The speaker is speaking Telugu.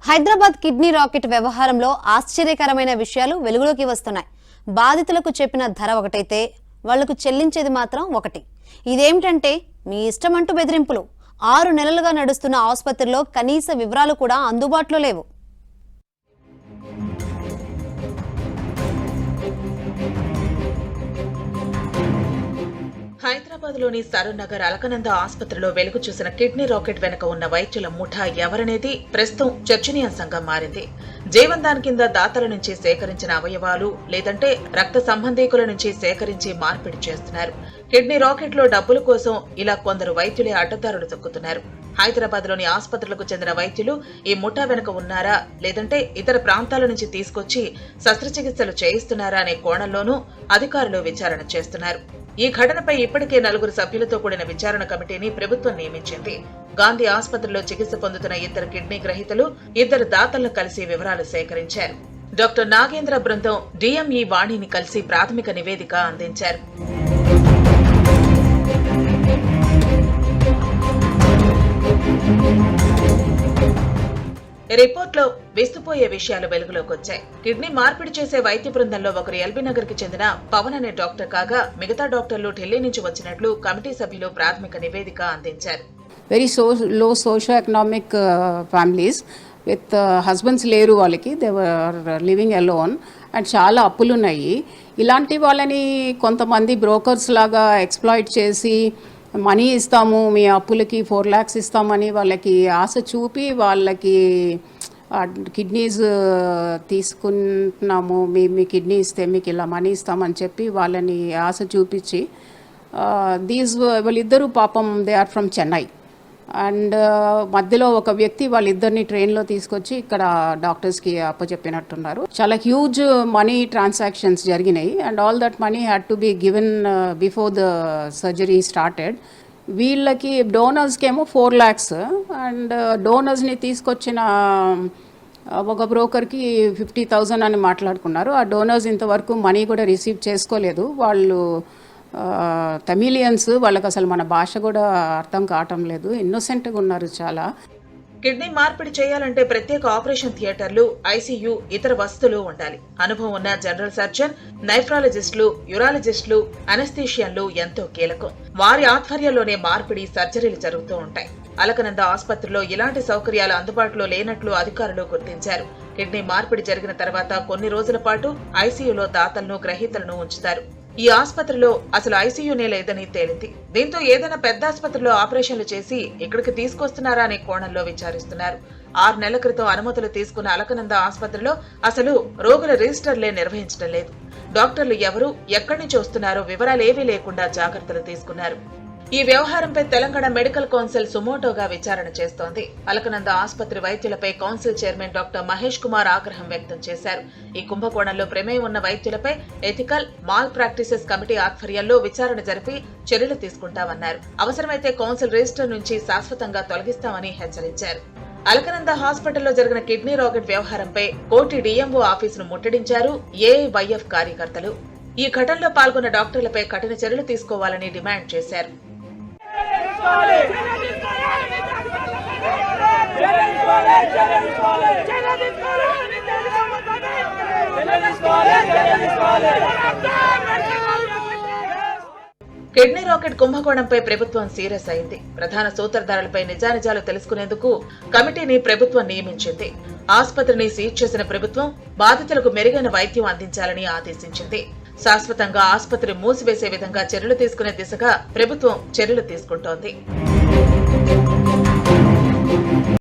హైదరాబాద్ కిడ్నీ రాకెట్ వ్యవహారంలో ఆశ్చర్యకరమైన విషయాలు వెలుగులోకి వస్తున్నాయి. బాధితులకు చెప్పిన ధర ఒకటైతే వాళ్లకు చెల్లించేది మాత్రం ఒకటి. ఇదేమిటంటే మీ ఇష్టమంటూ బెదిరింపులు. 6 నెలలుగా నడుస్తున్న ఆసుపత్రిలో కనీస వివరాలు కూడా అందుబాటులో లేవు. హైదరాబాద్ లోని సరూర్ నగర్ అలకనంద ఆసుపత్రిలో వెలుగు చూసిన కిడ్నీ రాకెట్ వెనుక ఉన్న వైద్యుల ముఠా ఎవరనేది ప్రస్తుతం చర్చనీయాంశంగా మారింది. జీవన్దాన్ కింద దాతల నుంచి సేకరించిన అవయవాలు లేదంటే రక్త సంబంధీకుల నుంచి సేకరించి మార్పిడి చేస్తున్నారు. కిడ్నీ రాకెట్ లో డబ్బుల కోసం ఇలా కొందరు వైద్యులే అడ్డదారులు తొక్కుతున్నారు. హైదరాబాద్ లోని ఆసుపత్రులకు చెందిన వైద్యులు ఈ ముఠా వెనుక ఉన్నారా లేదంటే ఇతర ప్రాంతాల నుంచి తీసుకొచ్చి శస్త్రచికిత్సలు చేయిస్తున్నారా అనే కోణంలోనూ అధికారులు విచారణ చేస్తున్నారు. ఈ ఘటనపై ఇప్పటికే 4 సభ్యులతో కూడిన విచారణ కమిటీని ప్రభుత్వం నియమించింది. గాంధీ ఆసుపత్రిలో చికిత్స పొందుతున్న 2 కిడ్నీ గ్రహీతలు 2 దాతలను కలిసి వివరాలు సేకరించారు. డాక్టర్ నాగేంద్ర బృందం డిఎంఈ వాణిని కలిసి ప్రాథమిక నివేదిక అందించారు. రిపోర్ట్లో విస్తుపోయే విషయాలు వెలుగులోకి వచ్చాయి. కిడ్నీ మార్పిడి చేసే వైద్య బృందంలో ఒకరు ఎల్బీ నగర్ కి చెందిన పవన్ అనే డాక్టర్ కాగా మిగతా డాక్టర్లు ఢిల్లీ నుంచి వచ్చినట్లు కమిటీ సభ్యులు ప్రాథమిక నివేదిక అందించారు. Very low socio economic families with husbands లేరు, వాళ్ళకి they were living alone and చాలా అప్పులు ఉన్నాయి. ఇలాంటి వాళ్ళని కొంతమంది బ్రోకర్స్ లాగా ఎక్స్ప్లాయిట్ చేసి మనీ ఇస్తాము, మీ అప్పులకి 4 lakhs ఇస్తామని వాళ్ళకి ఆశ చూపి వాళ్ళకి కిడ్నీస్ తీసుకుంటున్నాము, మీ కిడ్నీ ఇస్తే మీకు ఇలా మనీ ఇస్తామని చెప్పి వాళ్ళని ఆశ చూపించి వాళ్ళిద్దరూ పాపం they are from Chennai and మధ్యలో ఒక వ్యక్తి వాళ్ళిద్దరిని ట్రైన్లో తీసుకొచ్చి ఇక్కడ డాక్టర్స్కి అప్పచెప్పినట్టున్నారు. చాలా హ్యూజ్ మనీ ట్రాన్సాక్షన్స్ జరిగినాయి and all that money had to be given before the surgery started. వీళ్ళకి డోనర్స్కి ఏమో 4 lakhs అండ్ డోనర్స్ని తీసుకొచ్చిన ఒక బ్రోకర్కి 50,000 అని మాట్లాడుకున్నారు. ఆ డోనర్స్ ఇంతవరకు మనీ కూడా రిసీవ్ చేసుకోలేదు. వాళ్ళు తమిళియన్స్, వాళ్ళకి అసలు మన భాష కూడా అర్థం కావటం లేదు, ఇన్నోసెంట్గా ఉన్నారు చాలా. కిడ్నీ మార్పిడి చేయాలంటే ప్రత్యేక ఆపరేషన్ థియేటర్లు, ఐసీయూ, ఇతర వసతులు ఉండాలి. అనుభవం ఉన్న జనరల్ సర్జన్, నైఫ్రాలజిస్టులు, యూరాలజిస్టులు, అనస్థీషియన్లు ఎంతో కీలకం. వారి ఆధ్వర్యంలోనే మార్పిడి సర్జరీలు జరుగుతూ ఉంటాయి. అలకనంద ఆసుపత్రిలో ఇలాంటి సౌకర్యాలు అందుబాటులో లేనట్లు అధికారులు గుర్తించారు. కిడ్నీ మార్పిడి జరిగిన తర్వాత కొన్ని రోజుల పాటు ఐసీయూలో దాతలను, గ్రహీతలను ఉంచుతారు. ఈ ఆసుపత్రిలో అసలు ఐసీయూనే లేదని తేలింది. దీంతో ఏదైనా పెద్ద ఆసుపత్రిలో ఆపరేషన్లు చేసి ఇక్కడికి తీసుకొస్తున్నారా అనే కోణంలో విచారిస్తున్నారు. 6 నెలల క్రితం అనుమతులు తీసుకున్న అలకనంద ఆసుపత్రిలో అసలు రోగుల రిజిస్టర్లే నిర్వహించడం లేదు. డాక్టర్లు ఎవరు, ఎక్కడి నుంచి వస్తున్నారో వివరాలేవీ లేకుండా జాగ్రత్తలు తీసుకున్నారు. ఈ వ్యవహారంపై తెలంగాణ మెడికల్ కౌన్సిల్ సుమోటోగా విచారణ చేస్తోంది. అలకనంద ఆసుపత్రి వైద్యులపై council chairman doctor Mahesh Kumar ఆగ్రహం వ్యక్తం చేశారు. ఈ కుంభకోణంలో ప్రమేయం ఉన్న వైద్యులపై ఎథికల్ మాల్ ప్రాక్టీసెస్ కమిటీ ఆధ్వర్యంలో విచారణ జరిపి చర్యలు తీసుకుంటామన్నారు. అవసరమైతే కౌన్సిల్ రిజిస్టర్ నుంచి శాశ్వతంగా తొలగిస్తామని హెచ్చరించారు. అలకనంద హాస్పిటల్లో జరిగిన కిడ్నీ రాకెట్ వ్యవహారంపై కోటి డిఎంఓ ఆఫీసును ముట్టడించారు ఏఐవైఎఫ్ కార్యకర్తలు. ఈ ఘటనలో పాల్గొన్న డాక్టర్లపై కఠిన చర్యలు తీసుకోవాలని డిమాండ్ చేశారు. కిడ్నీ రాకెట్ కుంభకోణంపై ప్రభుత్వం సీరియస్ అయింది. ప్రధాన సూత్రధారులపై నిజానిజాలు తెలుసుకునేందుకు కమిటీని ప్రభుత్వం నియమించింది. ఆసుపత్రిని సీజ్ చేసిన ప్రభుత్వం బాధితులకు మెరుగైన వైద్యం అందించాలని ఆదేశించింది. శాశ్వతంగా ఆసుపత్రి మూసివేసే విధంగా చర్యలు తీసుకునే దిశగా ప్రభుత్వం చర్యలు తీసుకుంటోంది.